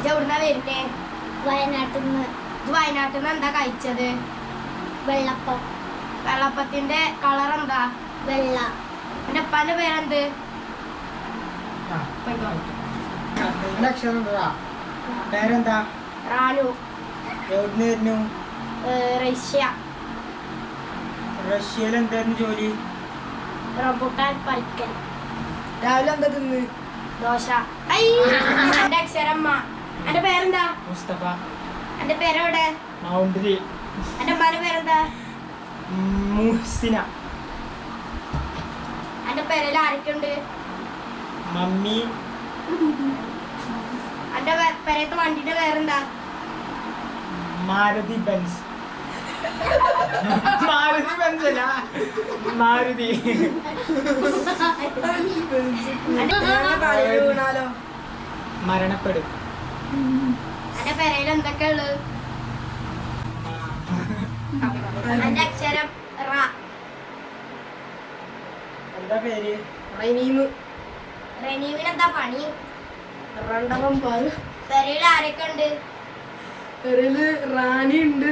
എവിടുന്നാ വരുന്നേ? വയനാട്ടിൽ നിന്ന്. വയനാട്ടിൽ നിന്ന് എന്താ കഴിച്ചത്? വെള്ളപ്പം. വെള്ളപ്പത്തിന്റെ കളർ എന്താ? വെള്ള. എന്റെ ഉപ്പാന്റെ പേരെന്ത്? പേരെന്താ? റാനു. എവിടുന്ന് വരുന്നു? റഷ്യ. റഷ്യയിൽ എന്തായിരുന്നു ജോലി? റംബുട്ടാൻ പറിക്കൽ. രാവിലെ എന്താ തിന്ന്? ദോശ. എന്റെ അക്ഷരമ്മ. എന്റെ പേരെന്താ? മുസ്തഫ. എന്റെ പേരെവിടെ? മൗണ്ടരി. എന്റെ ഉമ്മാന്റെ പേരെന്താ? മുഹ്സിന. എന്റെ പേരിൽ ആരൊക്കെയുണ്ട്? മമ്മി. എന്റെ പേരത്തെ വണ്ടിന്റെ പേരെന്താ? മാരുതി ബെൻസ്. മാരുതി ബെൻസ് അല്ല, മാരുതി. മരണപ്പെടും. എന്റെ പേരയിൽ എന്തൊക്കെ ഉള്ളത്? എന്റെ അക്ഷരം റ. എന്താ പേര്? റനീമിന് എന്താ പണി? രണ്ടെണ്ണം പാല്. പേരയിൽ ആരൊക്കെ ഉണ്ട്? റാണി ഉണ്ട്.